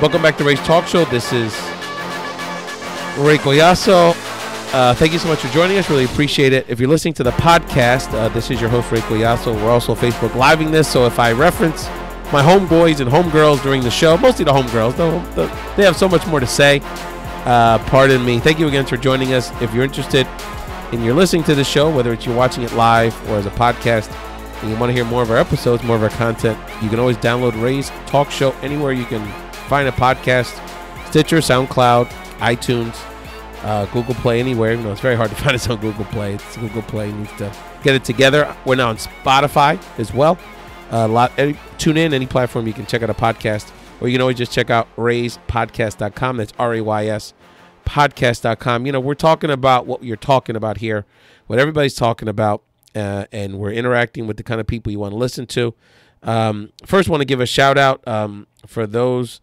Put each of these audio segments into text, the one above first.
Welcome back to Ray's Talk Show. This is Ray Collazo. Thank you so much for joining us. Really appreciate it. If you're listening to the podcast, this is your host, Ray Collazo. We're also Facebook Living this, so if I reference my homeboys and homegirls during the show, mostly the homegirls, they have so much more to say. Pardon me. Thank you again for joining us. If you're interested and you're listening to the show, whether it's you're watching it live or as a podcast, and you want to hear more of our episodes, more of our content, you can always download Ray's Talk Show anywhere you can find a podcast: Stitcher, SoundCloud, iTunes, Google Play, anywhere. Even though it's very hard to find us on Google Play. Google Play needs to get it together. We're now on Spotify as well. Tune in any platform you can check out a podcast, or you can always just check out rayspodcast.com. That's RAYS podcast.com. You know, we're talking about what you're talking about here, what everybody's talking about, and we're interacting with the kind of people you want to listen to. First, want to give a shout out for those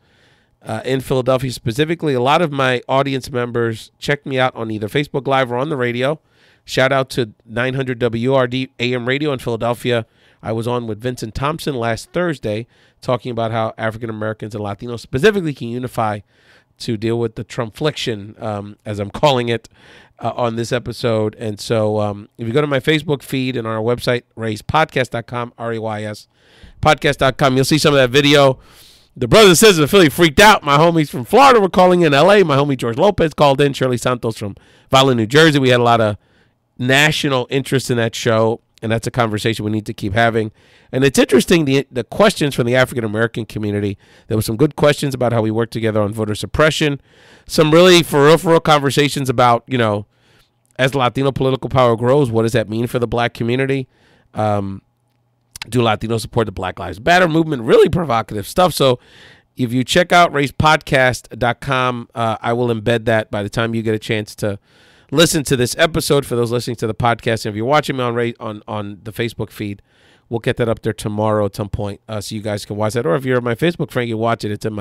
in Philadelphia specifically. A lot of my audience members check me out on either Facebook Live or on the radio. Shout out to 900 WRD AM radio in Philadelphia. I was on with Vincent Thompson last Thursday talking about how African Americans and Latinos specifically can unify to deal with the Trumpliction, as I'm calling it, on this episode. And so if you go to my Facebook feed and our website, rayspodcast.com, RAYS podcast.com, you'll see some of that video. The brothers and sisters of Philly freaked out. My homies from Florida were calling in LA. My homie George Lopez called in. Shirley Santos from Violin, New Jersey. We had a lot of national interest in that show, and that's a conversation we need to keep having. And it's interesting, the questions from the African-American community. There were some good questions about how we work together on voter suppression. Some really for real conversations about, you know, as Latino political power grows, what does that mean for the black community? Do Latinos support the Black Lives Matter movement? Really provocative stuff. So if you check out rayspodcast.com, I will embed that by the time you get a chance to listen to this episode. For those listening to the podcast, and if you're watching me on the Facebook feed, we'll get that up there tomorrow at some point, so you guys can watch that. Or if you're on my Facebook friend, you watch it. It's in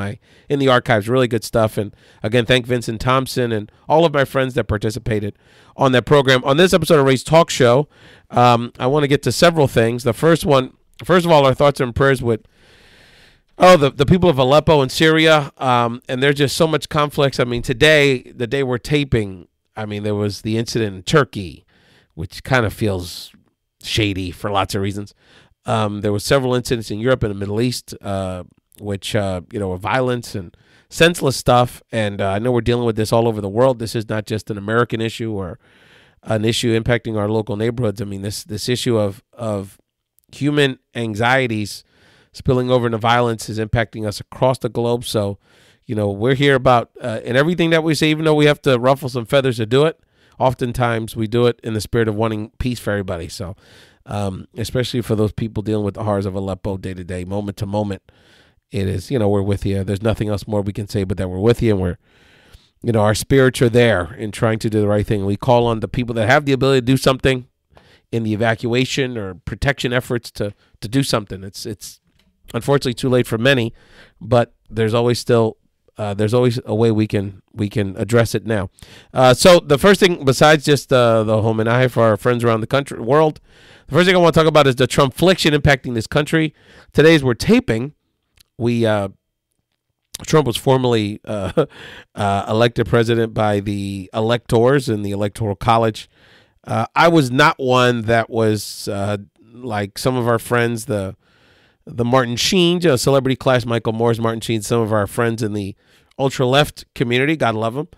the archives. Really good stuff. And again, thank Vincent Thompson and all of my friends that participated on that program. On this episode of Ray's Talk Show, I want to get to several things. The first of all, our thoughts and prayers with the people of Aleppo and Syria. And there's just so much conflicts. I mean, today, the day we're taping, I mean, there was the incident in Turkey, which kind of feels shady for lots of reasons. There were several incidents in Europe and the Middle East, which, were violence and senseless stuff. And I know we're dealing with this all over the world. This is not just an American issue or an issue impacting our local neighborhoods. I mean, this issue of human anxieties spilling over into violence is impacting us across the globe. So, you know, we're here about, and everything that we say, even though we have to ruffle some feathers to do it, oftentimes we do it in the spirit of wanting peace for everybody. So, especially for those people dealing with the horrors of Aleppo day to day, moment to moment, it is, you know, we're with you. There's nothing else more we can say but that we're with you, and we're, you know, our spirits are there in trying to do the right thing. We call on the people that have the ability to do something in the evacuation or protection efforts to do something. It's unfortunately too late for many, but there's always a way we can address it now. So the first thing, besides just the home and I for our friends around the world, the first thing I want to talk about is the Trumpliction impacting this country. Today, as we're taping, Trump was formally elected president by the electors in the Electoral College. I was not one that was like some of our friends, the Martin Sheen, celebrity class, Michael Moore's Martin Sheen, some of our friends in the ultra-left community, God love them,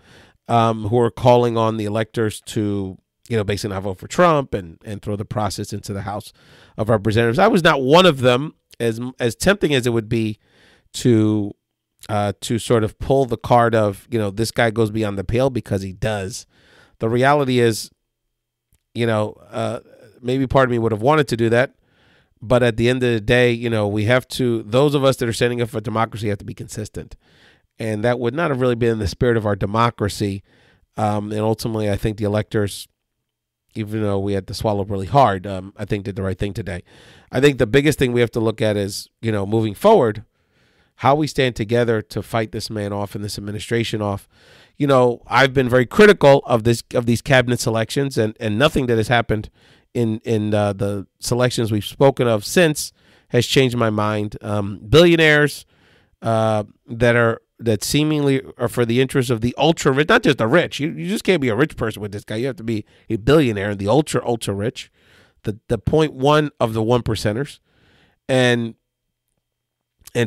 who are calling on the electors to, you know, basically not vote for Trump and throw the process into the House of Representatives. I was not one of them, as tempting as it would be to sort of pull the card of, you know, this guy goes beyond the pale, because he does. The reality is, you know, maybe part of me would have wanted to do that, but at the end of the day, you know, we have to, those of us that are standing up for democracy have to be consistent. And that would not have really been in the spirit of our democracy. And ultimately, I think the electors, even though we had to swallow really hard, I think did the right thing today. I think the biggest thing we have to look at is, you know, moving forward, how we stand together to fight this man off and this administration off. You know, I've been very critical of these cabinet selections, and nothing that has happened in the selections we've spoken of since has changed my mind. Billionaires that are that seemingly are for the interest of the ultra rich, not just the rich. You just can't be a rich person with this guy. You have to be a billionaire, the ultra rich, the 0.1 of the 1%ers, and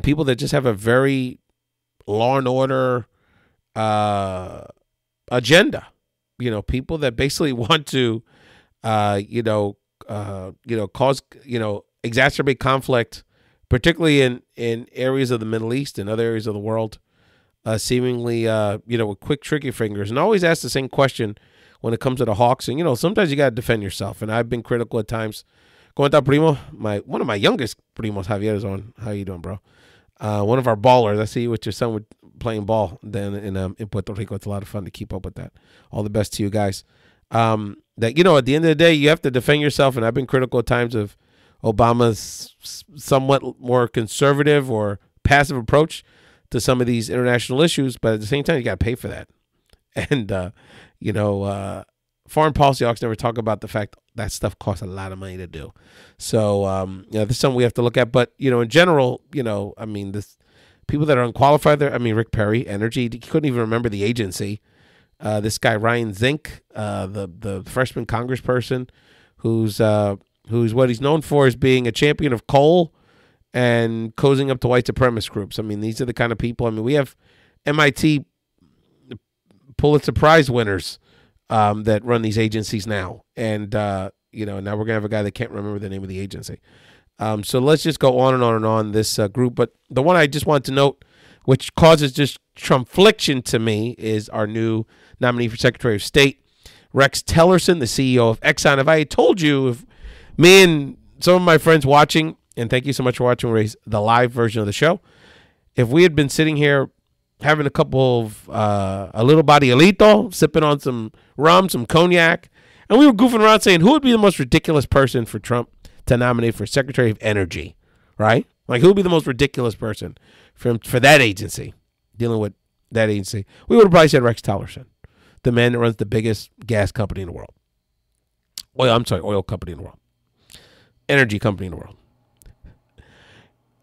people that just have a very law and order agenda. People that basically want to cause exacerbate conflict, particularly in areas of the Middle East and other areas of the world, seemingly, with quick, tricky fingers. And I always ask the same question when it comes to the Hawks. And, sometimes you got to defend yourself. And I've been critical at times. ¿Cómo está, primo? One of my youngest primos, Javier, is on. How you doing, bro? One of our ballers. I see you with your son playing ball then in Puerto Rico. It's a lot of fun to keep up with that. All the best to you guys. That, at the end of the day, you have to defend yourself. And I've been critical at times of Obama's somewhat more conservative or passive approach to some of these international issues, but at the same time, you got to pay for that. And, foreign policy hawks never talk about the fact that stuff costs a lot of money to do. So, this is something we have to look at. But, in general, this people that are unqualified there, Rick Perry, Energy, he couldn't even remember the agency. This guy, Ryan Zink, the freshman congressperson, who's what he's known for is being a champion of coal and cozying up to white supremacist groups. These are the kind of people. We have MIT Pulitzer Prize winners that run these agencies now. And, now we're going to have a guy that can't remember the name of the agency. So let's just go on and on and on this group. But the one I just want to note, which causes just Trumpliction to me, is our new nominee for Secretary of State, Rex Tillerson, the CEO of Exxon. If I had told you, if me and some of my friends watching, and thank you so much for watching the live version of the show, if we had been sitting here having a couple of a little barrilito, sipping on some rum, some cognac, and we were goofing around saying who would be the most ridiculous person for Trump to nominate for Secretary of Energy, right? Like, who would be the most ridiculous person for that agency, dealing with that agency? We would have probably said Rex Tillerson, the man that runs the biggest gas company in the world. Oil company in the world. Energy company in the world.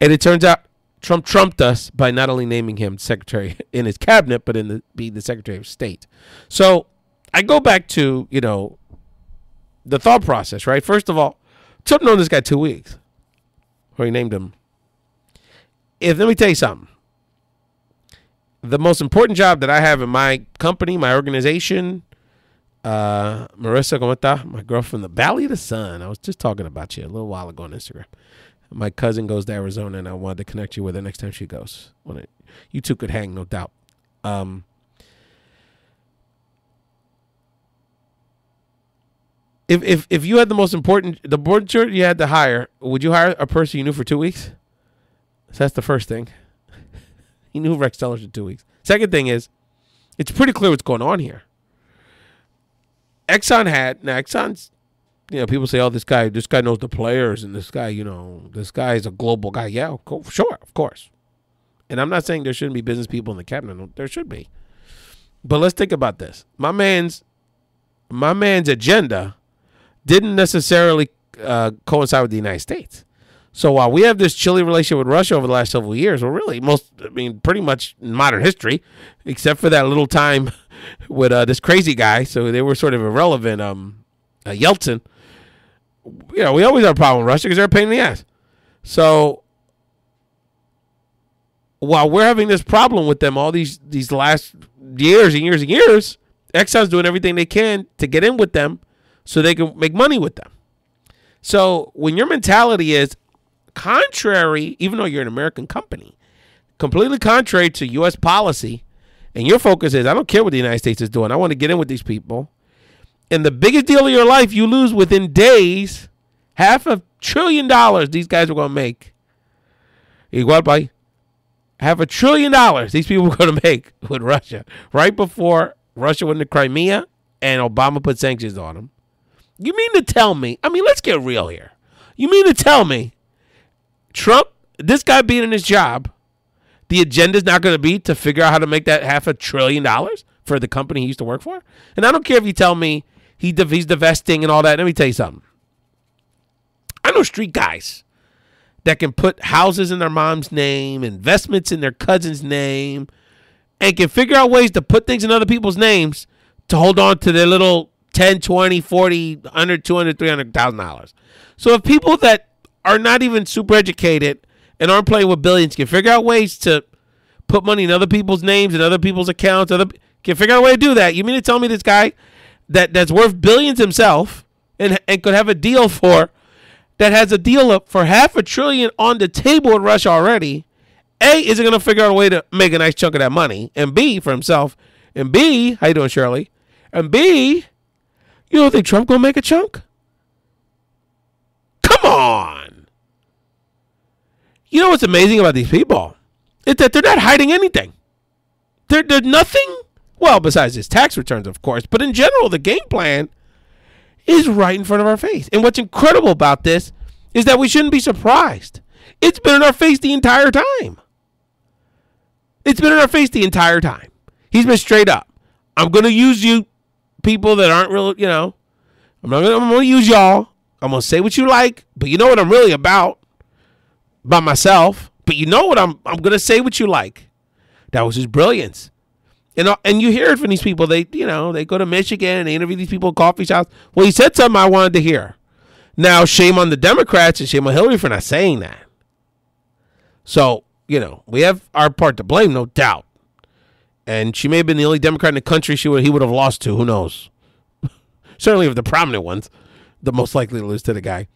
And it turns out Trump trumped us by not only naming him secretary in his cabinet, but being the Secretary of State. So I go back to, the thought process, right? First of all, Trump known this guy 2 weeks before he named him. Let me tell you something. The most important job that I have in my company, my organization, Marissa, ¿cómo está? My girl from the Valley of the Sun. I was just talking about you a little while ago on Instagram. My cousin goes to Arizona, and I wanted to connect you with her next time she goes. You two could hang, no doubt. If you had the board shirt you had to hire, would you hire a person you knew for 2 weeks? So that's the first thing. He knew Rex Tillerson for 2 weeks. Second thing is, it's pretty clear what's going on here. Exxon's, people say, oh, this guy knows the players, and this guy is a global guy. Yeah, sure, of course. And I'm not saying there shouldn't be business people in the cabinet. There should be. But let's think about this. My man's agenda didn't necessarily coincide with the United States. So while we have this chilly relationship with Russia over the last several years, well, really pretty much in modern history, except for that little time with this crazy guy. So they were sort of irrelevant. Yeltsin. We always have a problem with Russia because they're a pain in the ass. So while we're having this problem with them all these last years and years and years, Exxon's doing everything they can to get in with them so they can make money with them. So when your mentality is contrary, even though you're an American company, completely contrary to U.S. policy, and your focus is, I don't care what the United States is doing, I want to get in with these people, and the biggest deal of your life you lose within days, $500 billion these guys are going to make. Igual by $500 billion these people were going to make with Russia right before Russia went into Crimea and Obama put sanctions on them. You mean to tell me, let's get real here. You mean to tell me Trump, this guy being in his job, the agenda's not going to be to figure out how to make that $500 billion for the company he used to work for? And I don't care if you tell me he's divesting and all that. Let me tell you something. I know street guys that can put houses in their mom's name, investments in their cousin's name, and can figure out ways to put things in other people's names to hold on to their little 10, 20, 40, 100, 200, $300,000. So if people that are not even super educated and aren't playing with billions can figure out ways to put money in other people's names and other people's accounts, can figure out a way to do that, you mean to tell me this guy that's worth billions himself and could have a deal that has a deal up for $500 billion on the table in Russia already? A, is it going to figure out a way to make a nice chunk of that money? And B, for himself. And B, how you doing, Shirley? And B, you don't think Trump going to make a chunk? Come on. You know what's amazing about these people? Is that they're not hiding anything. They're nothing, well, besides his tax returns, of course. But in general, the game plan is right in front of our face. And what's incredible about this is that we shouldn't be surprised. It's been in our face the entire time. It's been in our face the entire time. He's been straight up. I'm going to use you people that aren't real, I'm going to use y'all. I'm going to say what you like, but you know what I'm really about myself. But you know what I'm going to say what you like. That was his brilliance. And you hear it from these people. They go to Michigan and they interview these people in coffee shops. Well, he said something I wanted to hear. Now, shame on the Democrats and shame on Hillary for not saying that. So, we have our part to blame, no doubt. And she may have been the only Democrat in the country he would have lost to. Who knows? Certainly of the prominent ones, the most likely to lose to the guy.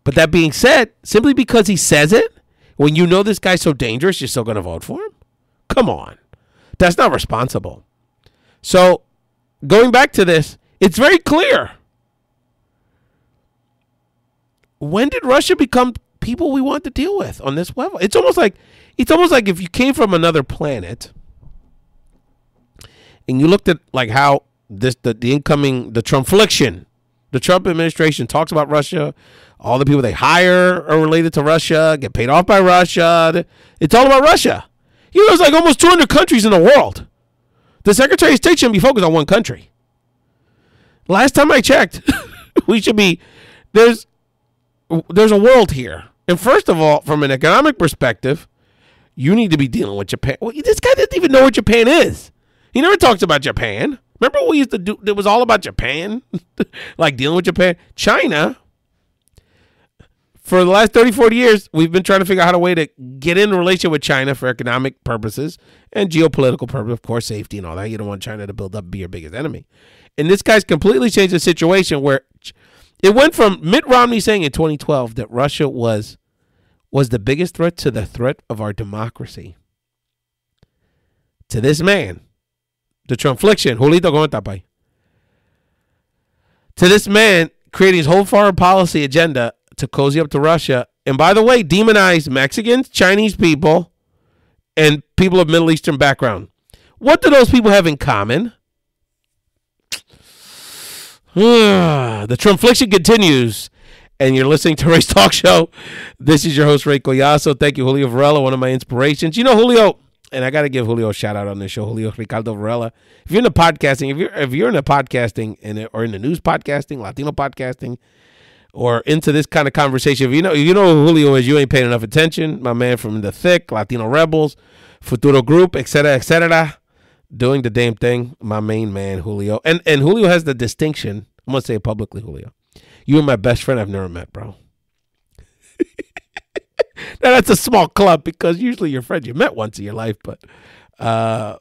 But that being said, simply because he says it, when you know this guy's so dangerous, you're still going to vote for him? Come on. That's not responsible. So, going back to this, it's very clear. When did Russia become people we want to deal with on this level? It's almost like if you came from another planet and you looked at like how the Trumpliction, the Trump administration talks about Russia, all the people they hire are related to Russia, get paid off by Russia. It's all about Russia. There's like almost 200 countries in the world. The Secretary of State shouldn't be focused on one country. Last time I checked, there's a world here. And first of all, from an economic perspective, you need to be dealing with Japan. Well, this guy doesn't even know what Japan is. He never talks about Japan. Remember what we used to do? It was all about Japan, like dealing with Japan. China, for the last 30, 40 years, we've been trying to figure out a way to get in a relationship with China for economic purposes and geopolitical purposes, of course, safety and all that. You don't want China to build up and be your biggest enemy. And this guy's completely changed the situation where it went from Mitt Romney saying in 2012 that Russia was the biggest threat to the threat of our democracy. To this man, the Trumpliction, Julito, ¿cómo está, pai? To this man creating his whole foreign policy agenda to cozy up to Russia. And by the way, demonize Mexicans, Chinese people, and people of Middle Eastern background. What do those people have in common? The Trumpliction continues, and you're listening to Ray's Talk Show. This is your host, Ray Collazo. Thank you, Julio Varela, one of my inspirations. Julio, and I got to give Julio a shout out on this show, Julio Ricardo Varela. If you're in the podcasting, if you're in the podcasting or in the news podcasting, Latino podcasting, or into this kind of conversation, if you know who Julio is, you ain't paying enough attention. My man from the Thick, Latino Rebels, Futuro Group, etc., doing the damn thing. My main man, Julio. And Julio has the distinction, I'm going to say it publicly, Julio. You are my best friend I've never met, bro. Now, that's a small club because usually your friend you met once in your life, but so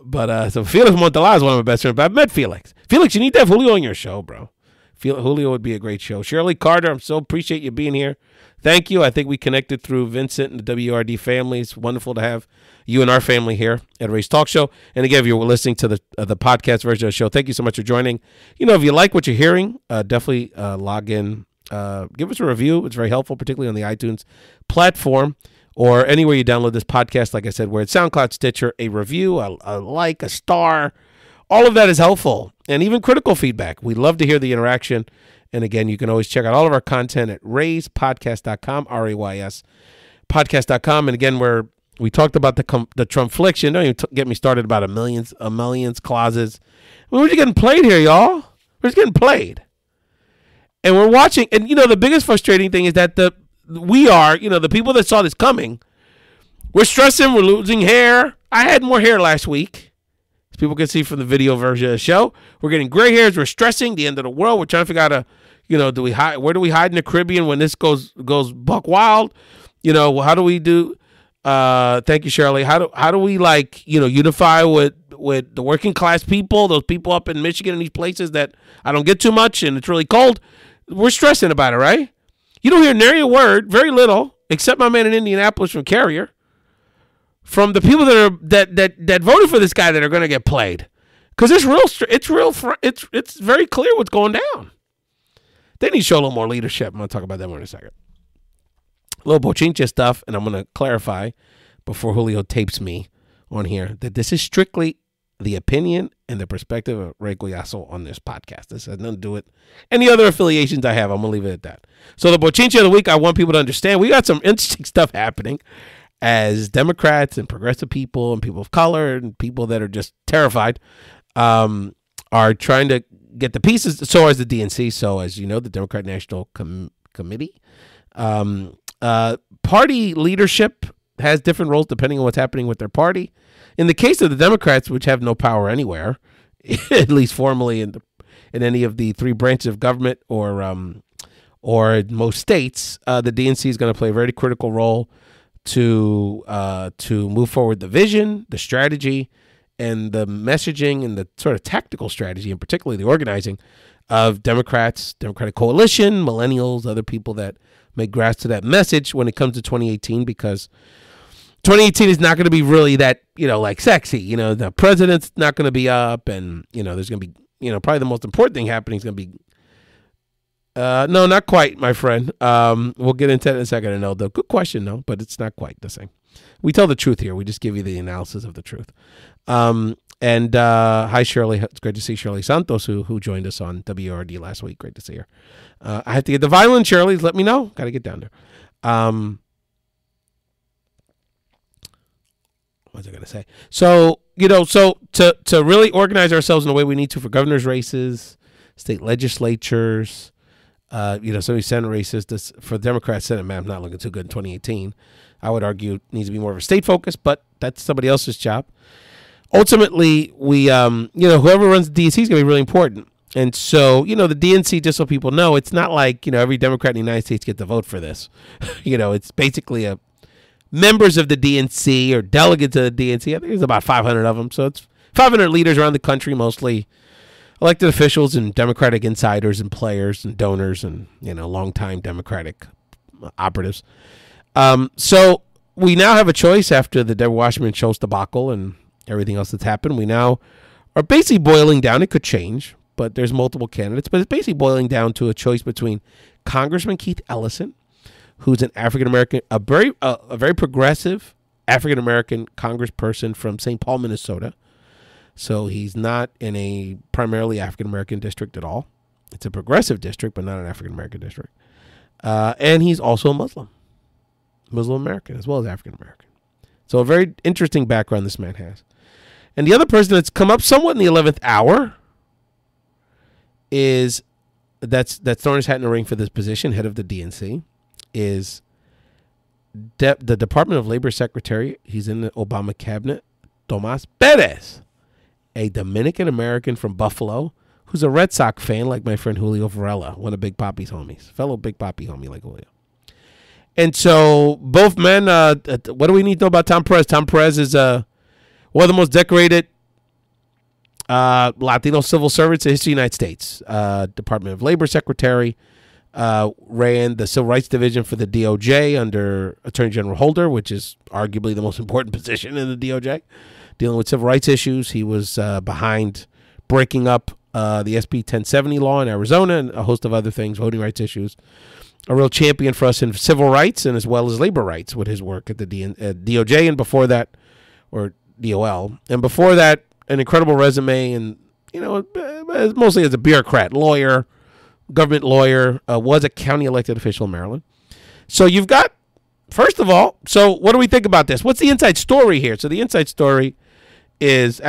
Felix Montelar is one of my best friends, but I've met Felix. Felix, you need to have Julio on your show, bro. Julio would be a great show. Shirley Carter, I'm so appreciate you being here. Thank you. I think we connected through Vincent and the WRD family. It's wonderful to have you and our family here at Ray's Talk Show. And again, if you're listening to the podcast version of the show, thank you so much for joining. If you like what you're hearing, definitely log in. Give us a review. It's very helpful, particularly on the iTunes platform or anywhere you download this podcast. Like I said, where it's SoundCloud, Stitcher, a review, a like, a star. All of that is helpful, and even critical feedback. We love to hear the interaction. And again, you can always check out all of our content at rayspodcast.com, RAYS podcast.com. And again, where we talked about the Trumpliction. Don't even get me started about a millions clauses. We're just getting played here, y'all. We're just getting played. And we're watching. And, the biggest frustrating thing is that the people that saw this coming, we're stressing, we're losing hair. I had more hair last week. As people can see from the video version of the show, we're getting gray hairs. We're stressing the end of the world. We're trying to figure out, do we hide? Where do we hide in the Caribbean when this goes buck wild? How do we do? Thank you, Shirley. How do we unify with the working class people, those people up in Michigan and these places that I don't get too much and it's really cold? We're stressing about it, right? You don't hear nary a word, very little, except my man in Indianapolis from Carrier, from the people that voted for this guy that are going to get played, because it's very clear what's going down. They need to show a little more leadership. I'm going to talk about that more in a second. A little Bochinche stuff, and I'm going to clarify before Julio tapes me on here that this is strictly the opinion and the perspective of Ray Collazo on this podcast. This has nothing to do with any other affiliations I have. I'm going to leave it at that. So the Bochinche of the week, I want people to understand we got some interesting stuff happening as Democrats and progressive people and people of color and people that are just terrified are trying to get the pieces. So as the DNC, so as the Democrat National Committee. Party leadership has different roles depending on what's happening with their party. In the case of the Democrats, which have no power anywhere, at least formally in any of the three branches of government or most states, the DNC is going to play a very critical role to move forward the vision, the strategy, and the messaging and the sort of tactical strategy, and particularly the organizing of Democrats, Democratic Coalition, millennials, other people that may grasp to that message when it comes to 2018, because 2018 is not going to be really that, sexy. The president's not going to be up, and, there's going to be, probably the most important thing happening is going to be, no, not quite, my friend. We'll get into that in a second. I know, though. Good question, though, but it's not quite the same. We tell the truth here. We just give you the analysis of the truth. And hi, Shirley. It's great to see Shirley Santos, who joined us on WRD last week. Great to see her. I have to get the violin, Shirley. Let me know. Got to get down there. What was I going to say? So, to really organize ourselves in the way we need to for governor's races, state legislatures, some of these Senate races, for the Democrat Senate map not looking too good in 2018. I would argue it needs to be more of a state focus, but that's somebody else's job. Ultimately, we, whoever runs the DNC is going to be really important. And so, the DNC, just so people know, it's not like, every Democrat in the United States gets to vote for this. It's basically members of the DNC or delegates of the DNC. I think there's about 500 of them. So it's 500 leaders around the country, mostly elected officials and Democratic insiders and players and donors and, longtime Democratic operatives. So we now have a choice after the Deborah Wasserman Schultz debacle and everything else that's happened. We now are basically boiling down. It could change, but there's multiple candidates. But it's basically boiling down to a choice between Congressman Keith Ellison, who's an African-American, a very progressive African-American congressperson from St. Paul, Minnesota. So he's not in a primarily African-American district at all. It's a progressive district, but not an African-American district. And he's also a Muslim American, as well as African-American. So a very interesting background this man has. And the other person that's come up somewhat in the 11th hour that's throwing his hat in the ring for this position, head of the DNC, is the Department of Labor Secretary. He's in the Obama cabinet, Tomas Perez, a Dominican-American from Buffalo, who's a Red Sox fan like my friend Julio Varela, one of Big Papi's homies, fellow Big Papi homie like Julio. And so both men, what do we need to know about Tom Perez? Tom Perez is one of the most decorated Latino civil servants in the history of the United States. Department of Labor Secretary, ran the Civil Rights Division for the DOJ under Attorney General Holder, which is arguably the most important position in the DOJ, dealing with civil rights issues. He was behind breaking up the SB 1070 law in Arizona and a host of other things, voting rights issues. A real champion for us in civil rights and as well as labor rights with his work at the DOJ, and before that, or DOL, and before that, an incredible resume, and mostly as a bureaucrat, lawyer, government lawyer, was a county elected official in Maryland. So you've got, first of all, so what do we think about this? What's the inside story here? So the inside story is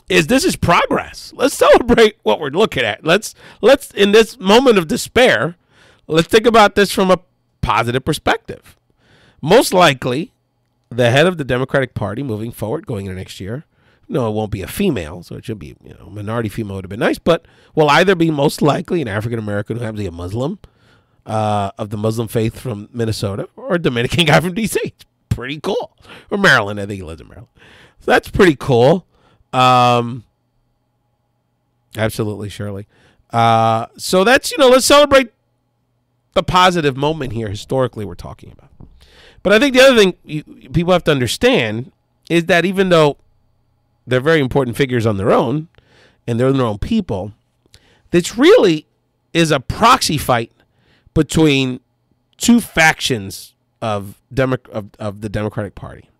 this is progress. Let's celebrate what we're looking at. Let's in this moment of despair, let's think about this from a positive perspective. Most likely, the head of the Democratic Party moving forward, going into next year, No, it won't be a female, so it should be, minority female would have been nice, but will either be most likely an African American who happens to be a Muslim, of the Muslim faith from Minnesota, or a Dominican guy from D.C. It's pretty cool. Or Maryland, I think he lives in Maryland. So that's pretty cool. Absolutely, Shirley. So that's, let's celebrate the positive moment here historically we're talking about. But I think the other thing people have to understand is that even though they're very important figures on their own, and they're their own people, this really is a proxy fight between two factions of the Democratic Party.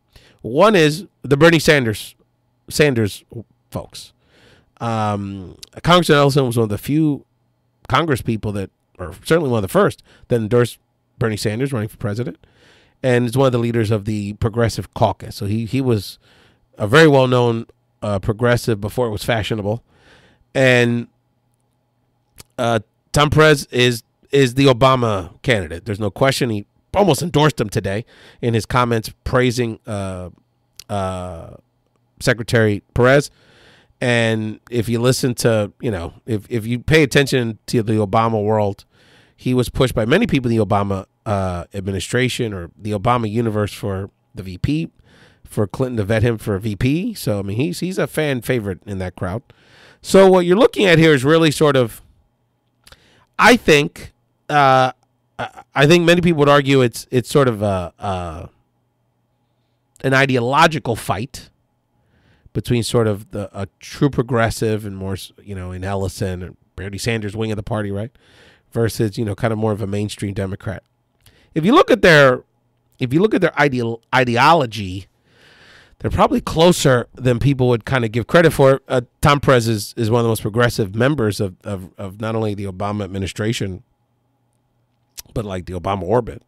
One is the Bernie Sanders folks. Congressman Ellison was one of the few Congress people that, or certainly one of the first, that endorsed Bernie Sanders running for president, and is one of the leaders of the Progressive Caucus. So he was a very well-known progressive before it was fashionable. And Tom Perez is the Obama candidate. There's no question. He almost endorsed him today in his comments praising Secretary Perez. And if you listen to, if you pay attention to the Obama world, he was pushed by many people in the Obama administration or the Obama universe for the VP, for Clinton to vet him for a VP. So, I mean, he's a fan favorite in that crowd. So what you're looking at here is really sort of, I think many people would argue it's sort of an ideological fight between sort of a true progressive and more, in Ellison and Bernie Sanders wing of the party, right, versus kind of more of a mainstream Democrat. If you look at their ideology, they're probably closer than people would kind of give credit for. Tom Perez is one of the most progressive members of not only the Obama administration, but like the Obama orbit,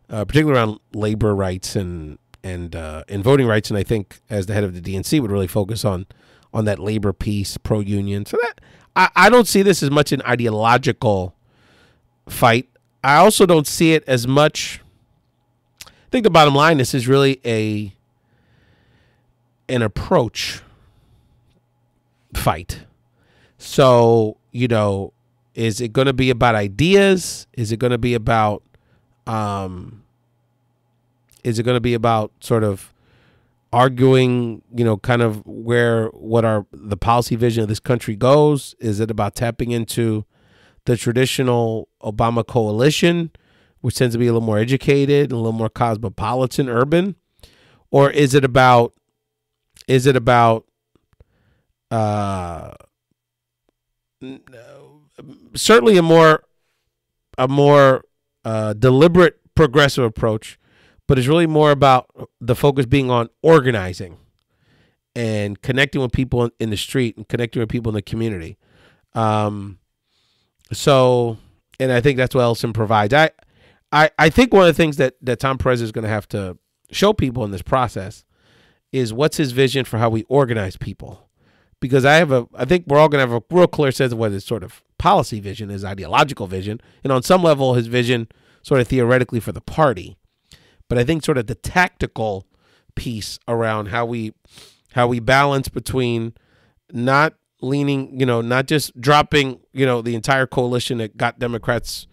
particularly around labor rights and voting rights. And I think as the head of the DNC would really focus on that labor piece, pro-union. So that I don't see this as much an ideological fight. I also don't see it as much. I think the bottom line, this is really an approach fight. So, is it going to be about ideas? Is it going to be about sort of arguing, kind of what the policy vision of this country goes? Is it about tapping into the traditional Obama coalition, which tends to be a little more educated and a little more cosmopolitan, urban? Or is it about certainly a more deliberate progressive approach, but it's really more about the focus being on organizing and connecting with people in the street and connecting with people in the community. So, and I think that's what Ellison provides. I think one of the things that Tom Perez is going to have to show people in this process is what's his vision for how we organize people. Because I think we're all going to have a real clear sense of what his sort of policy vision, his ideological vision, and on some level his vision sort of theoretically for the party. But I think sort of the tactical piece around how we balance between not leaning, not just dropping, the entire coalition that got Democrats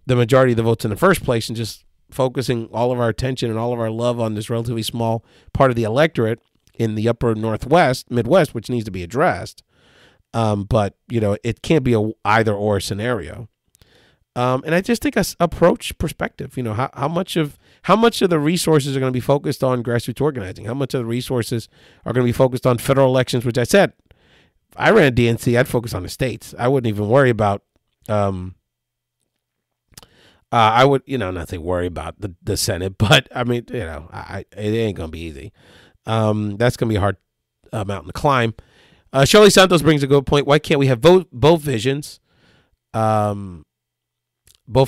the majority of the votes in the first place and just focusing all of our attention and all of our love on this relatively small part of the electorate in the upper Midwest, which needs to be addressed. But, it can't be a either or scenario. And I just think approach perspective, how much of the resources are going to be focused on grassroots organizing? How much of the resources are going to be focused on federal elections, which I said, if I ran a DNC, I'd focus on the states. I wouldn't even worry about, I would, not say worry about the Senate, but I mean, it ain't going to be easy. That's going to be a hard mountain to climb. Shirley Santos brings a good point. Why can't we have both visions? Both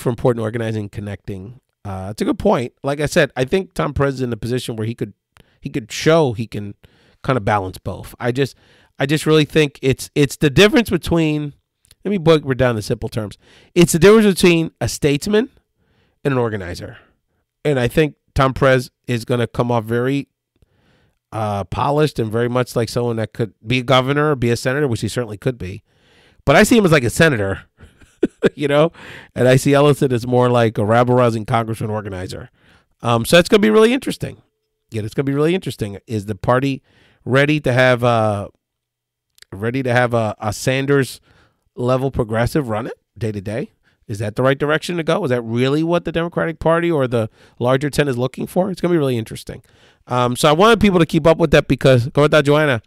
for important organizing and connecting. It's a good point. Like I said, I think Tom Perez is in a position where he could show he can kind of balance both. I just really think it's the difference between, let me break it down in simple terms. It's the difference between a statesman and an organizer. And I think Tom Perez is going to come off very polished and very much like someone that could be a governor or be a senator, which he certainly could be. But I see him as like a senator, you know, and I see Ellison as more like a rabble-rousing congressman organizer. So that's going to be really interesting. Yeah, it's going to be really interesting. Is the party ready to have a Sanders level progressive run it day to day? Is that the right direction to go? Is that really what the Democratic Party or the larger 10 is looking for? It's going to be really interesting. So I wanted people to keep up with that because, go with that, Joanna.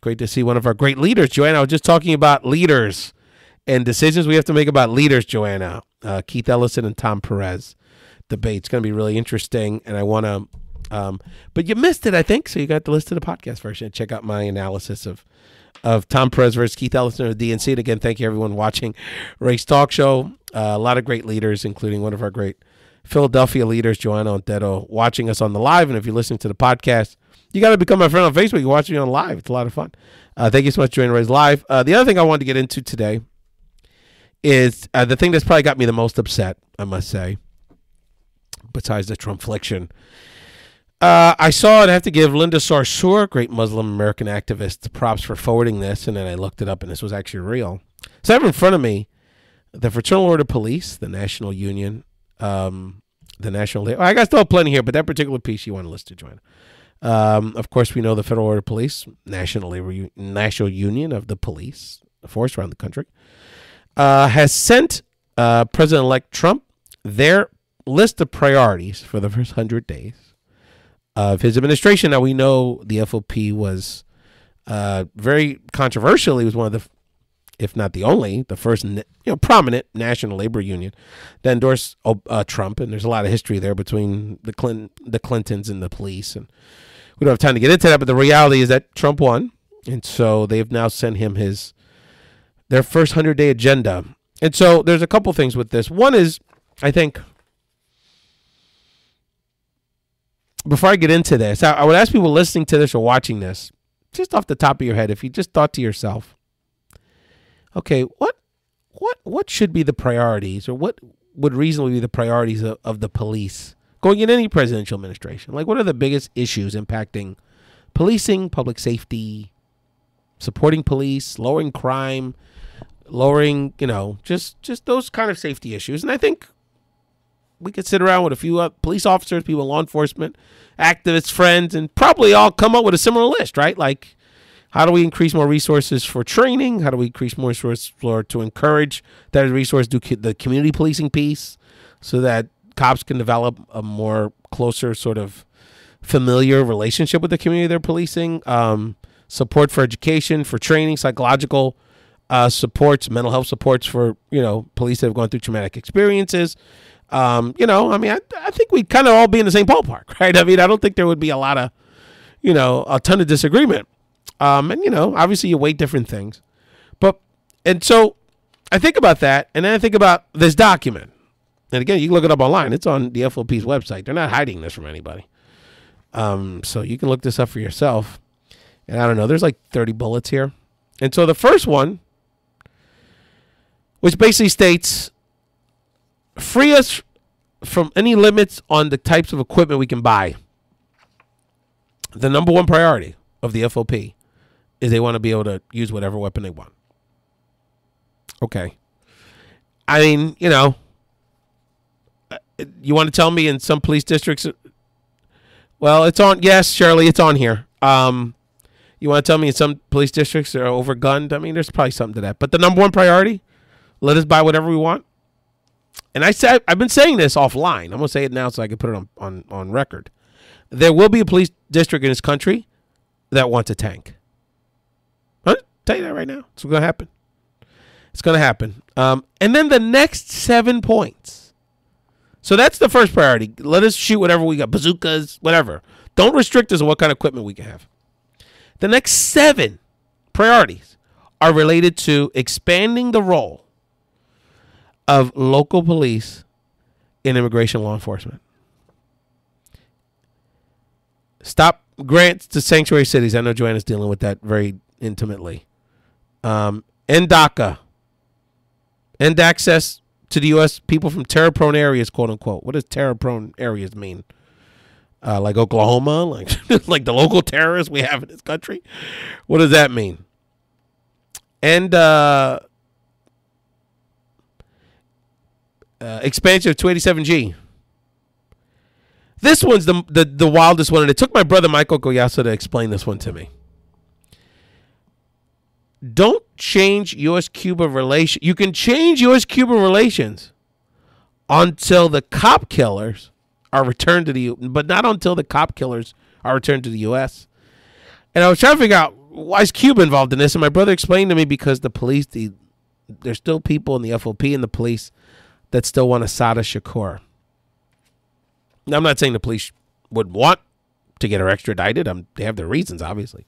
Great to see one of our great leaders, Joanna. I was just talking about leaders and decisions we have to make about leaders, Joanna. Keith Ellison and Tom Perez debate. It's going to be really interesting. And I want to, but you missed it, I think. So you got to listen to the podcast version and check out my analysis of Tom Perez versus Keith Ellison of the DNC. And again, thank you everyone watching Ray's Talk Show. A lot of great leaders, including one of our great Philadelphia leaders, Joanna Ontero, watching us on the live. And if you're listening to the podcast, you got to become my friend on Facebook. You watch me on live. It's a lot of fun. Thank you so much for joining Ray's Live. The other thing I wanted to get into today is the thing that's probably got me the most upset, I must say, besides the Trumpliction. I saw it. I have to give Linda Sarsour, great Muslim American activist, props for forwarding this, and then I looked it up, and this was actually real. So I have in front of me the Fraternal Order of Police, the National Union, the National. I got still plenty here, but that particular piece you want to listen to, Joanna. Of course, we know the Federal Order of Police, National Union of the Police Force around the country, has sent President-elect Trump their list of priorities for the first 100 days of his administration. Now, we know the FOP was very controversial. He was one of the, if not the only, the first prominent national labor union that endorsed Trump. And there's a lot of history there between the Clintons and the police. And we don't have time to get into that. But the reality is that Trump won. And so they've now sent him their first 100-day agenda. And so there's a couple things with this. One is, I think, before I get into this, I would ask people listening to this or watching this, just off the top of your head, if you just thought to yourself, okay, what should be the priorities, or what would reasonably be the priorities of the police going in any presidential administration? Like, what are the biggest issues impacting policing, public safety, supporting police, lowering crime, lowering, just those kind of safety issues? And I think we could sit around with a few police officers, people in law enforcement, activists, friends, and probably all come up with a similar list, right? Like, how do we increase more resources for training? How do we increase more resources to encourage that resource, do the community policing piece so that cops can develop a more closer sort of familiar relationship with the community they're policing? Support for education, for training, psychological supports, mental health supports for, police that have gone through traumatic experiences. I think we'd kind of all be in the same ballpark, right? I mean, I don't think there would be a lot of, a ton of disagreement. Obviously you weigh different things. And so I think about that, and then I think about this document. And again, you can look it up online. It's on the FOP's website. They're not hiding this from anybody. So you can look this up for yourself. And I don't know, there's like 30 bullets here. And so the first one, which basically states, free us from any limits on the types of equipment we can buy. The number one priority of the FOP is they want to be able to use whatever weapon they want. Okay. I mean, you want to tell me in some police districts, well, it's on. Yes, Shirley, it's on here. You want to tell me in some police districts are overgunned? I mean, there's probably something to that. But the number one priority, let us buy whatever we want. And I've been saying this offline. I'm going to say it now so I can put it on record. There will be a police district in this country that wants a tank. I'll tell you that right now. It's going to happen. It's going to happen. And then the next 7 points. So that's the first priority. Let us shoot whatever we got. Bazookas, whatever. Don't restrict us on what kind of equipment we can have. The next 7 priorities are related to expanding the role of local police in immigration law enforcement. Stop grants to sanctuary cities. I know Joanna's dealing with that very intimately. End DACA. End access to the U.S. people from terror-prone areas, quote-unquote. What does terror-prone areas mean? like Oklahoma, like like the local terrorists we have in this country. What does that mean? And expansion of 287G. This one's the wildest one, and it took my brother Michael Collazo to explain this one to me. Don't change U.S.-Cuba relations. You can change U.S.-Cuba relations until the cop killers are returned to the U.S., but not until the cop killers are returned to the U.S. And I was trying to figure out, why is Cuba involved in this? And my brother explained to me, because the police, there's still people in the FOP and the police that still want Asada Shakur. Now, I'm not saying the police would want to get her extradited. They have their reasons, obviously.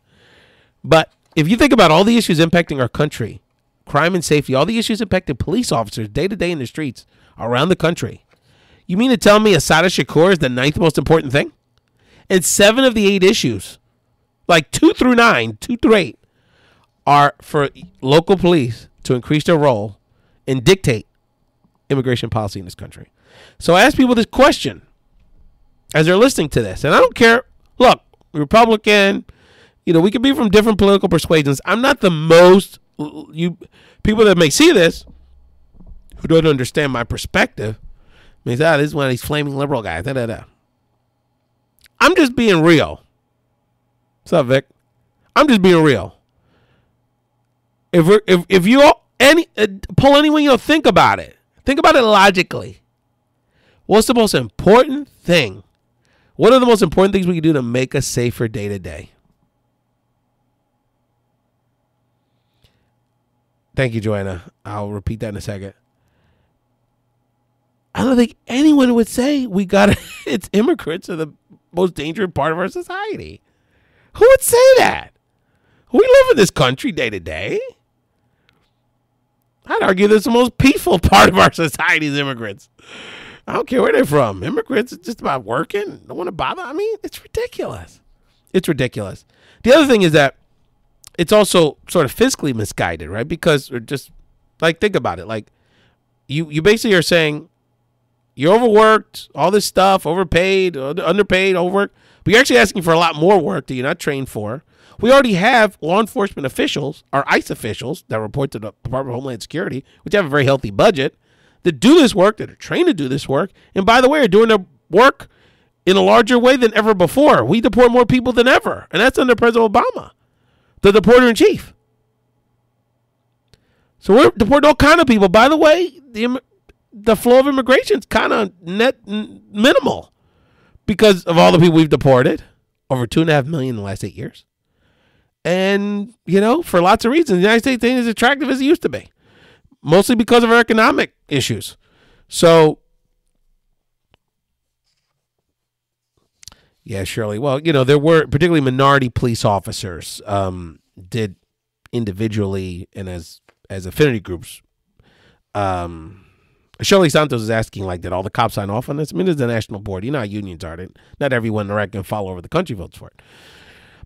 But if you think about all the issues impacting our country, crime and safety, all the issues impacting police officers day to day in the streets around the country, you mean to tell me Asada Shakur is the 9th most important thing? And 7 of the 8 issues, like 2 through 8, are for local police to increase their role and dictate immigration policy in this country. So I ask people this question as they're listening to this, and I don't care. Look, Republican, we could be from different political persuasions. I'm not the most, people that may see this who don't understand my perspective, means, this is one of these flaming liberal guys. I'm just being real. What's up, Vic? I'm just being real. If you pull anyone, think about it. Think about it logically. What's the most important thing? What are the most important things we can do to make us safer day to day? Thank you, Joanna. I'll repeat that in a second. I don't think anyone would say it's immigrants are the most dangerous part of our society. Who would say that? We live in this country day to day. I'd argue that's the most peaceful part of our society is immigrants. I don't care where they're from. Immigrants, it's just about working. Don't want to bother. I mean, it's ridiculous. It's ridiculous. The other thing is that it's also sort of fiscally misguided, right? Because just like, think about it. Like you basically are saying you're overworked, all this stuff, overpaid, underpaid, overworked, but you're actually asking for a lot more work that you're not trained for. We already have law enforcement officials, our ICE officials that report to the Department of Homeland Security, which have a very healthy budget, that do this work, that are trained to do this work, and by the way, are doing their work in a larger way than ever before. We deport more people than ever, and that's under President Obama, the deporter-in-chief. So we're deporting all kind of people. By the way, the flow of immigration is kind of minimal because of all the people we've deported, over 2.5 million in the last 8 years. And, for lots of reasons, the United States ain't as attractive as it used to be, mostly because of our economic issues. So, yeah, Shirley. Well, there were particularly minority police officers did individually and as affinity groups. Shirley Santos is asking, did all the cops sign off on this? I mean, there's a national board. You know how unions are. Not everyone that can follow over the country votes for it.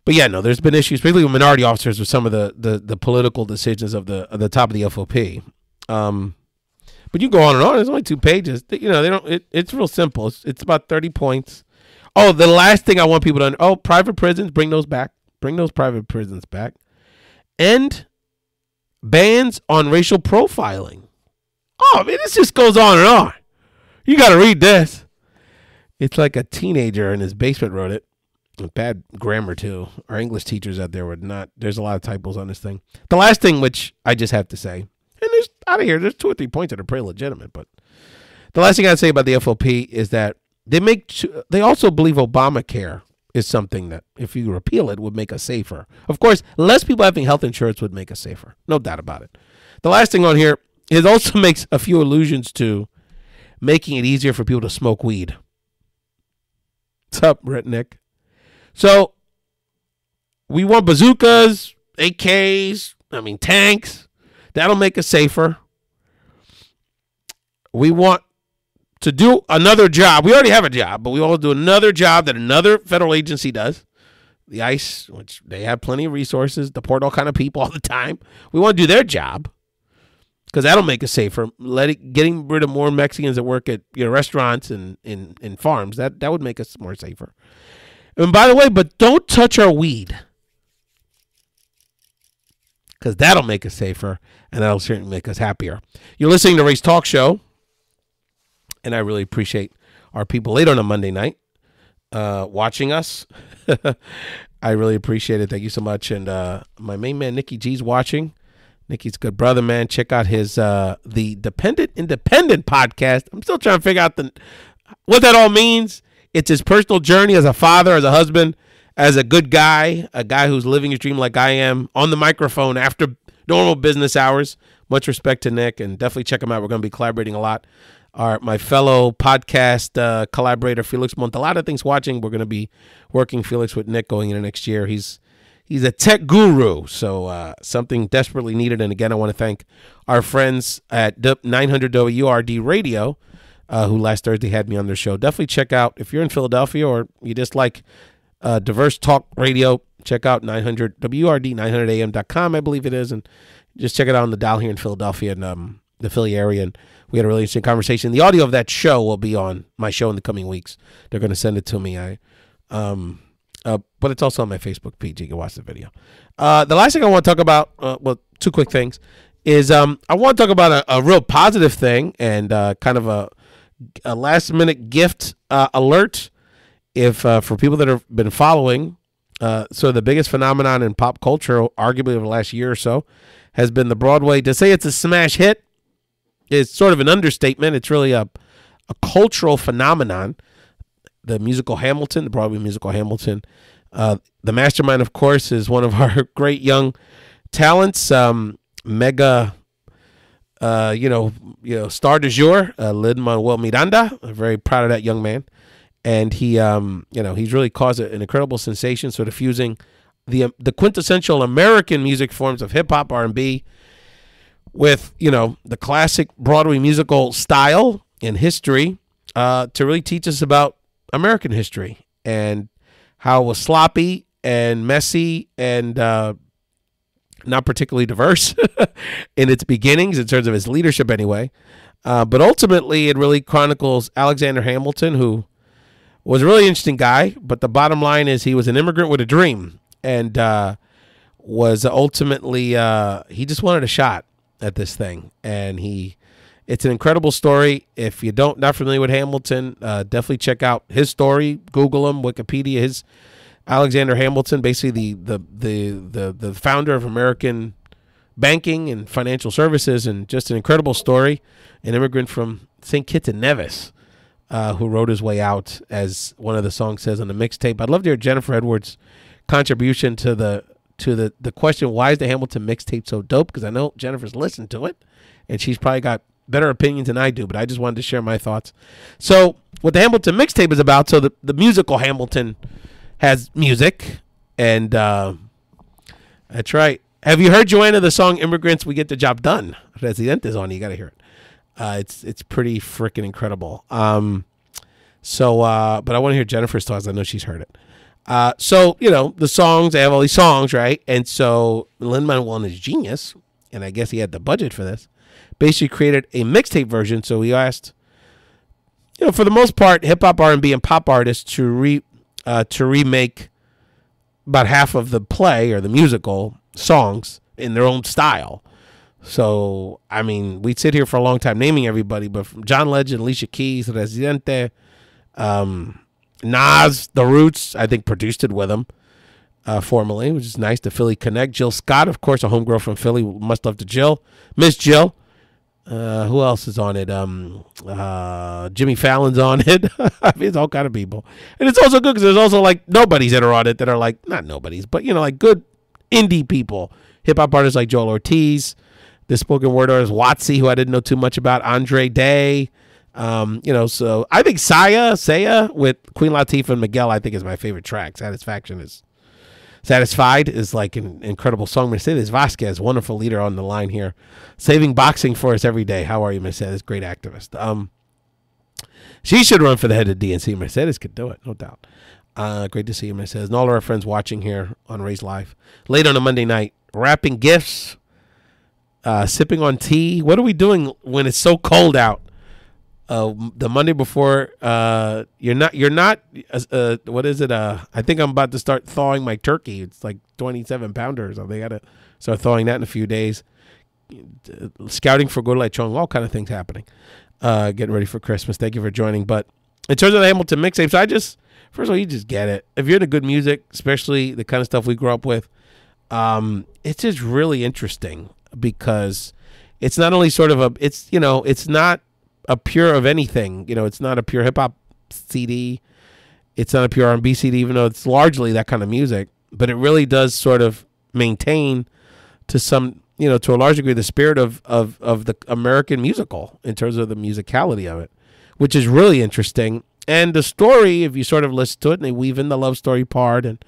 But yeah, no, there's been issues, particularly with minority officers, with some of the political decisions of the top of the FOP. But you go on and on. There's only 2 pages. They don't. It's real simple. It's about 30 points. Oh, the last thing I want people to private prisons, bring those back. Bring those private prisons back. End bans on racial profiling. Oh, I mean, this just goes on and on. You got to read this. It's like a teenager in his basement wrote it. Bad grammar, too. Our English teachers out there would not. There's a lot of typos on this thing. The last thing, which I just have to say, and there's out of here, there's 2 or 3 points that are pretty legitimate, but the last thing I'd say about the FOP is that they also believe Obamacare is something that, if you repeal it, would make us safer. Of course, less people having health insurance would make us safer. No doubt about it. The last thing on here, it also makes a few allusions to making it easier for people to smoke weed. What's up, Redneck? So we want bazookas, AKs, tanks. That'll make us safer. We want to do another job. We already have a job, but we want to do another job that another federal agency does. The ICE, which they have plenty of resources, deport all kind of people all the time. We want to do their job. because that'll make us safer. Getting rid of more Mexicans that work at restaurants and in farms, that would make us more safer. And by the way, but don't touch our weed, because that'll make us safer, and that'll certainly make us happier. You're listening to Ray's Talk Show, and I really appreciate our people late on a Monday night watching us. I really appreciate it. Thank you so much. And my main man, Nikki G's watching. Nikki's a good brother, man. Check out his the Dependent Independent podcast. I'm still trying to figure out what that all means. It's his personal journey as a father, as a husband, as a good guy, a guy who's living his dream like I am, on the microphone after normal business hours. Much respect to Nick, and definitely check him out. We're going to be collaborating a lot. My fellow podcast collaborator, Felix Montalada, thinks watching. We're going to be working, Felix, with Nick going into next year. He's a tech guru, so something desperately needed. And again, I want to thank our friends at 900 WRD Radio, who last Thursday had me on their show. Definitely check out, if you're in Philadelphia or you just like diverse talk radio, check out 900 WRD, 900am.com, I believe it is, and just check it out on the dial here in Philadelphia and the Philly area. And we had a really interesting conversation. The audio of that show will be on my show in the coming weeks. They're going to send it to me. But it's also on my Facebook page. You can watch the video. The last thing I want to talk about, well, two quick things, is I want to talk about a real positive thing and kind of a last-minute gift alert. If for people that have been following, so the biggest phenomenon in pop culture, arguably over the last year or so, has been the Broadway. To say it's a smash hit is sort of an understatement. It's really a cultural phenomenon. The musical Hamilton, the Broadway musical Hamilton. The mastermind, of course, is one of our great young talents, mega, star du jour, Lin-Manuel Miranda. I'm very proud of that young man. And he, he's really caused an incredible sensation, sort of fusing the quintessential American music forms of hip hop, R&B, with the classic Broadway musical style and history, to really teach us about American history and how it was sloppy and messy and not particularly diverse in its beginnings, in terms of its leadership anyway. But ultimately, it really chronicles Alexander Hamilton, who was a really interesting guy. But the bottom line is he was an immigrant with a dream, and was ultimately, he just wanted a shot at this thing. And it's an incredible story. If you're not familiar with Hamilton, definitely check out his story. Google him, Wikipedia. His Alexander Hamilton, basically the founder of American banking and financial services, and just an incredible story. An immigrant from St. Kitts and Nevis, who wrote his way out, as one of the songs says on the mixtape. I'd love to hear Jennifer Edwards' contribution to the question, why is the Hamilton mixtape so dope? Because I know Jennifer's listened to it, and she's probably got better opinions than I do, but I just wanted to share my thoughts. So what the Hamilton mixtape is about, so the musical Hamilton has music, and that's right. Have you heard, Joanna, the song Immigrants, We Get the Job Done? Residentes on it. You got to hear it. It's pretty freaking incredible. But I want to hear Jennifer's thoughts. I know she's heard it. The songs, they have all these songs, right? And so Lin-Manuel is genius, and I guess he had the budget for this, basically created a mixtape version. So he asked, for the most part, hip-hop, R&B, and pop artists to remake about half of the play or the musical songs in their own style. So, I mean, we'd sit here for a long time naming everybody, but from John Legend, Alicia Keys, Residente, Nas, The Roots, I think produced it with him formerly, which is nice. The Philly Connect. Jill Scott, of course, a homegirl from Philly. Must love to Jill. Miss Jill. Who else is on it? Jimmy Fallon's on it. I mean, it's all kind of people. And it's also good because there's also like nobodies that are on it that are like, not nobodies, but like good indie people. Hip-hop artists like Joel Ortiz. The spoken word artist Watsy, who I didn't know too much about. Andre Day. So I think Saya with Queen Latifah and Miguel, I think, is my favorite track. Satisfied is like an incredible song. Mercedes Vasquez, wonderful leader on the line here, saving boxing for us every day. How are you, Mercedes? Great activist. She should run for the head of DNC. Mercedes could do it, no doubt. Great to see you, Mercedes. And all of our friends watching here on Ray's Live. Late on a Monday night, wrapping gifts. sipping on tea. What are we doing when it's so cold out? The Monday before, you're not, what is it? I think I'm about to start thawing my turkey. It's like 27 pounders. So they got to start thawing that in a few days. Scouting for Go Lechon, all kind of things happening. Getting ready for Christmas. Thank you for joining. But in terms of the Hamilton mixtape, so first of all, you just get it. If you're into good music, especially the kind of stuff we grew up with, it's just really interesting because it's not only sort of it's not a pure of anything. It's not a pure hip hop CD. It's not a pure R&B CD, even though it's largely that kind of music. But it really does sort of maintain to some, to a large degree, the spirit of the American musical in terms of the musicality of it, which is really interesting. And the story, if you sort of listen to it, and they weave in the love story part, and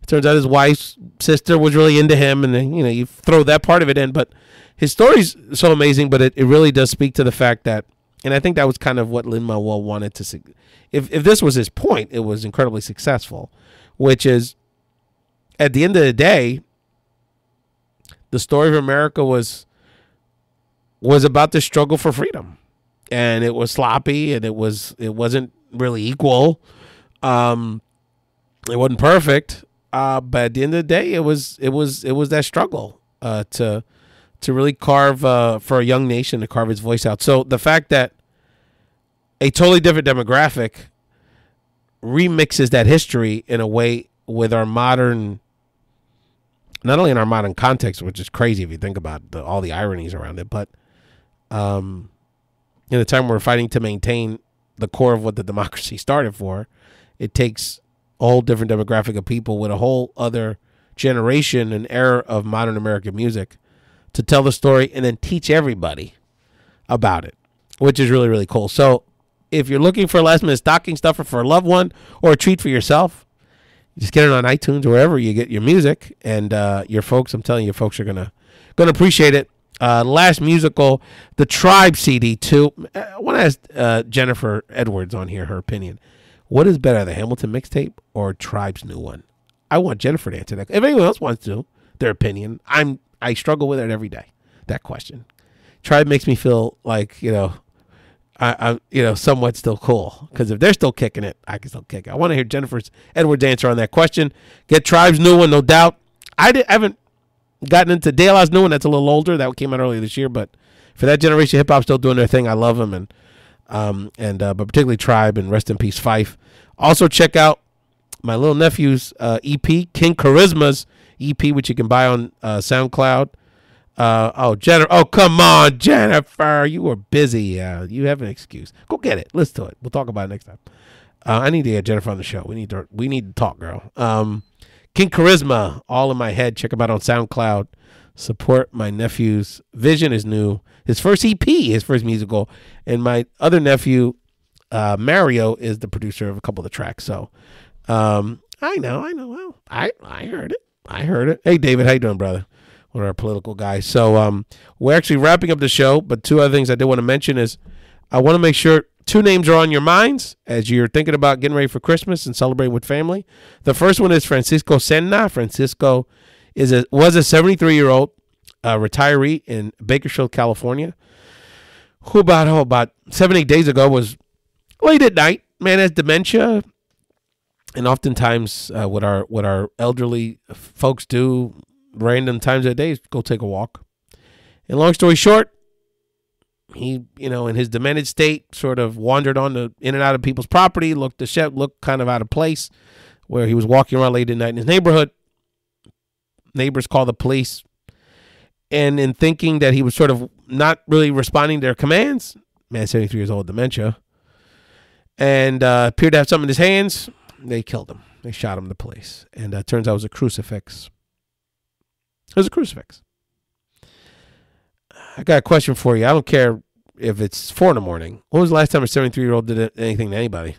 it turns out his wife's sister was really into him, and then, you throw that part of it in. But his story's so amazing, but it really does speak to the fact that, and I think that was kind of what Lin-Manuel wanted to see. If this was his point, it was incredibly successful, which is, at the end of the day, the story of America was about the struggle for freedom, and it was sloppy, and it wasn't really equal. It wasn't perfect, but at the end of the day, it was that struggle to really carve for a young nation to carve its voice out. So the fact that a totally different demographic remixes that history in a way with our modern, not only in our modern context, which is crazy if you think about all the ironies around it, but in a time we're fighting to maintain the core of what the democracy started for, it takes a whole different demographic of people with a whole other generation and era of modern American music to tell the story and then teach everybody about it, which is really, really cool. So if you're looking for a last minute stocking stuffer for a loved one or a treat for yourself, just get it on iTunes or wherever you get your music, and your folks, I'm telling you, folks are gonna appreciate it. Last musical, the Tribe CD too. I want to ask Jennifer Edwards on here her opinion. What is better, the Hamilton mixtape or Tribe's new one? I want Jennifer to answer that. If anyone else wants to, their opinion, I struggle with it every day. That question. Tribe makes me feel like I'm somewhat still cool, because if they're still kicking it, I can still kick it. I want to hear Jennifer Edwards' answer on that question. Get Tribe's new one, no doubt. I haven't gotten into De La's new one. That's a little older. That came out earlier this year, but for that generation, hip hop still doing their thing. I love them, but particularly Tribe, and rest in peace Fife. Also check out my little nephew's EP, King Charisma's EP, which you can buy on SoundCloud. Jennifer! Oh, come on, Jennifer! You were busy. You have an excuse. Go get it. Listen to it. We'll talk about it next time. I need to get Jennifer on the show. We need to talk, girl. King Charisma, all in my head. Check him out on SoundCloud. Support my nephew's vision is new. His first EP, his first musical, and my other nephew, Mario, is the producer of a couple of the tracks. So, I know. Well, I heard it. Hey, David, how you doing, brother? One of our political guys. So we're actually wrapping up the show, but two other things I did want to mention is I want to make sure two names are on your minds as you're thinking about getting ready for Christmas and celebrating with family. The first one is Francisco Senna. Francisco was a 73-year-old retiree in Bakersfield, California, who about 7-8 days ago was late at night. Man has dementia, and oftentimes what our elderly folks do random times of the day is go take a walk. And long story short, he, in his demented state, sort of wandered in and out of people's property, looked kind of out of place, where he was walking around late at night in his neighborhood. Neighbors called the police, and in thinking that he was sort of not really responding to their commands, man, 73 years old, dementia, and appeared to have something in his hands, they killed him. They shot him, the police. And it turns out it was a crucifix. It was a crucifix. I got a question for you. I don't care if it's 4 a.m. When was the last time a 73-year-old did anything to anybody?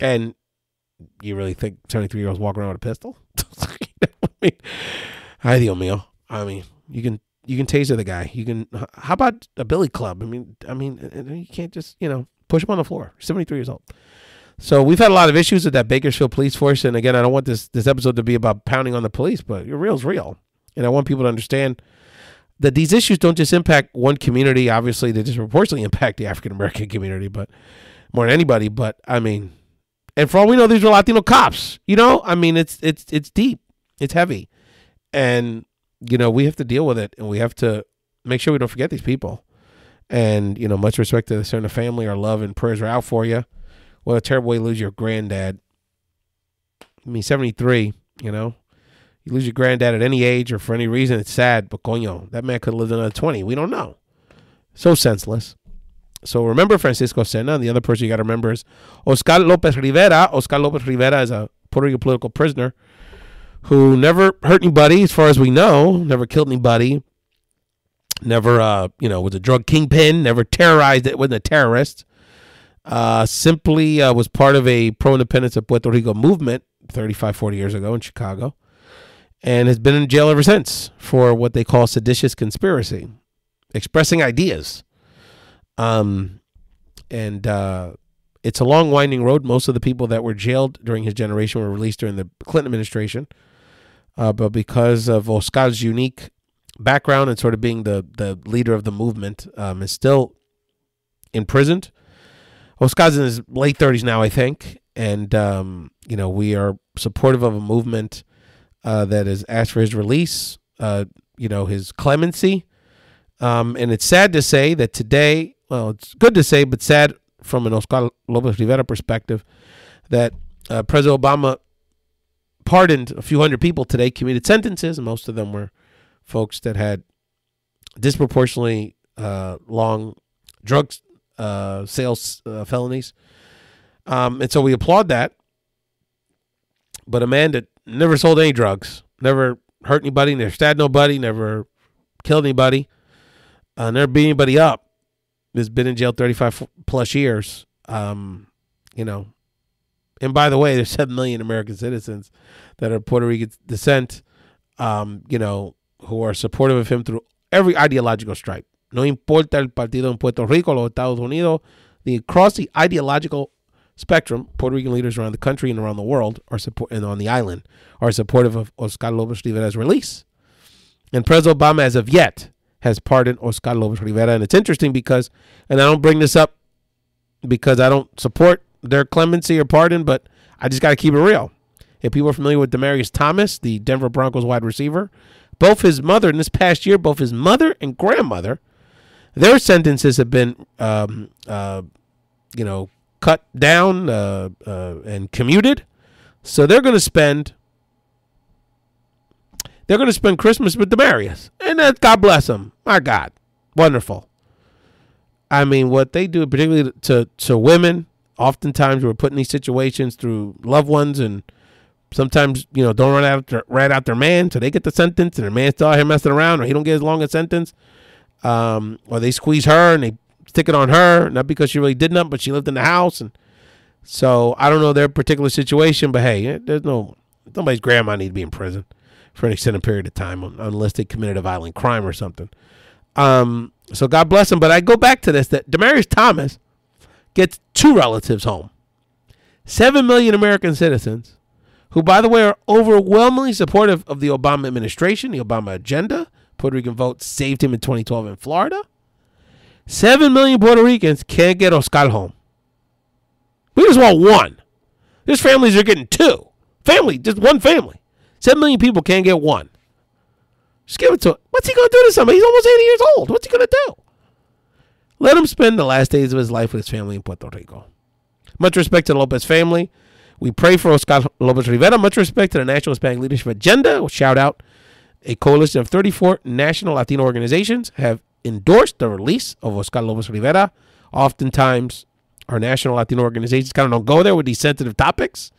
And you really think 73-year-olds walk around with a pistol? Ay, Dios mío. I mean, you can taser the guy. You can. How about a billy club? I mean, you can't just push him on the floor. 73 years old. So we've had a lot of issues with that Bakersfield police force. And again, I don't want this episode to be about pounding on the police, but your real's real. And I want people to understand that these issues don't just impact one community. Obviously, they disproportionately impact the African-American community, but more than anybody. But, I mean, and for all we know, these are Latino cops. You know, I mean, it's deep. It's heavy. And, you know, we have to deal with it, and we have to make sure we don't forget these people. And, you know, much respect to the Cerna family. Our love and prayers are out for you. What a terrible way to lose your granddad. I mean, 73, you know. You lose your granddad at any age or for any reason, it's sad. But, coño, that man could have lived another 20. We don't know. So senseless. So remember Francisco Sena. And the other person you got to remember is Oscar Lopez Rivera. Oscar Lopez Rivera is a Puerto Rican political prisoner who never hurt anybody, as far as we know, never killed anybody, never, you know, was a drug kingpin, never terrorized it, wasn't a terrorist. Simply was part of a pro-independence of Puerto Rico movement 35, 40 years ago in Chicago, and has been in jail ever since for what they call seditious conspiracy, expressing ideas. And it's a long, winding road. Most of the people that were jailed during his generation were released during the Clinton administration. But because of Oscar's unique background and sort of being the leader of the movement, is still imprisoned. Oscar's in his late 30s now, I think. And, you know, we are supportive of a movement that has asked for his release, you know, his clemency. And it's sad to say that today, well, it's good to say, but sad from an Oscar Lopez Rivera perspective, that President Obama pardoned a few hundred people today, commuted sentences, and most of them were folks that had disproportionately long drug sales felonies. And so we applaud that. But a man that never sold any drugs, never hurt anybody, never stabbed nobody, never killed anybody, never beat anybody up, has been in jail 35 plus years. You know, and by the way, there's 7 million American citizens that are Puerto Rican descent, you know, who are supportive of him through every ideological stripe. No importa el partido en Puerto Rico, los Estados Unidos, across the ideological spectrum, Puerto Rican leaders around the country and around the world are and on the island are supportive of Oscar Lopez Rivera's release. And President Obama, as of yet, has pardoned Oscar Lopez Rivera. And it's interesting because, and I don't bring this up because I don't support their clemency or pardon, but I just got to keep it real. If people are familiar with Demaryius Thomas, the Denver Broncos wide receiver, both his mother, in this past year, both his mother and grandmother, their sentences have been, you know, cut down and commuted. So they're going to spend Christmas with Demaryius, and that, God bless them. My God, wonderful. I mean, what they do, particularly to women, oftentimes we're put in these situations through loved ones, and sometimes, you know, don't rat out their man, so they get the sentence, and their man's still out here messing around, or he don't get as long a sentence, or they squeeze her and they stick it on her, not because she really did nothing, but she lived in the house. And so I don't know their particular situation, but hey, nobody's grandma need to be in prison for an extended period of time unless they committed a violent crime or something. So God bless them. But I go back to this, that Demaryius Thomas gets two relatives home. 7 million American citizens who, by the way, are overwhelmingly supportive of the Obama administration, the Obama agenda. Puerto Rican vote saved him in 2012 in Florida. 7 million Puerto Ricans can't get Oscar home. We just want one. There's families that are getting two. Just one family. 7 million people can't get one. Just give it to him. What's he going to do to somebody? He's almost 80 years old. What's he going to do? Let him spend the last days of his life with his family in Puerto Rico. Much respect to the Lopez family. We pray for Oscar Lopez Rivera. Much respect to the National Hispanic Leadership Agenda. We'll shout out a coalition of 34 national Latino organizations have endorsed the release of Oscar Lopez Rivera. Oftentimes, our national Latino organizations kind of don't go there with these sensitive topics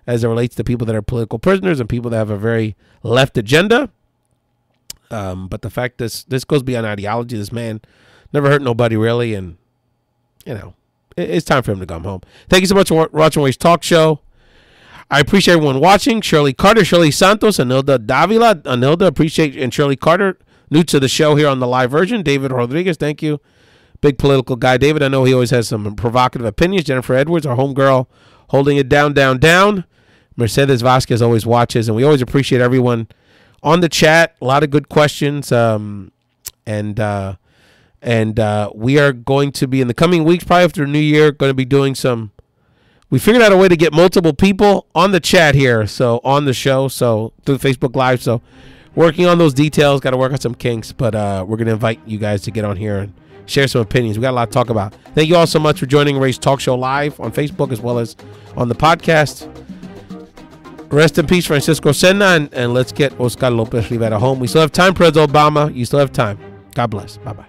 as it relates to people that are political prisoners and people that have a very left agenda. But the fact this goes beyond ideology. This man never hurt nobody, really, and, you know, it's time for him to come home. Thank you so much for watching Ray's Talk Show. I appreciate everyone watching. Shirley Carter, Shirley Santos, Anilda Davila. Anilda, appreciate, and Shirley Carter, new to the show here on the live version. David Rodriguez, thank you. Big political guy, David. I know he always has some provocative opinions. Jennifer Edwards, our homegirl, holding it down, down, down. Mercedes Vasquez always watches, and we always appreciate everyone on the chat. A lot of good questions. And we are going to be in the coming weeks, probably after New Year, going to be doing some. We figured out a way to get multiple people on the chat here, so on the show, so through Facebook Live. So working on those details, got to work on some kinks, but we're going to invite you guys to get on here and share some opinions. We got a lot to talk about. Thank you all so much for joining Ray's Talk Show live on Facebook as well as on the podcast. Rest in peace, Francisco Senna, and let's get Oscar Lopez Rivera home. We still have time, President Obama. You still have time. God bless. Bye-bye.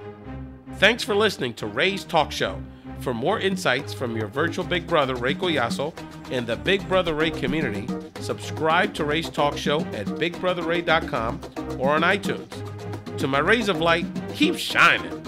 Thanks for listening to Ray's Talk Show. For more insights from your virtual Big Brother, Ray Collazo, and the Big Brother Ray community, subscribe to Ray's Talk Show at BigBrotherRay.com or on iTunes. To my rays of light, keep shining.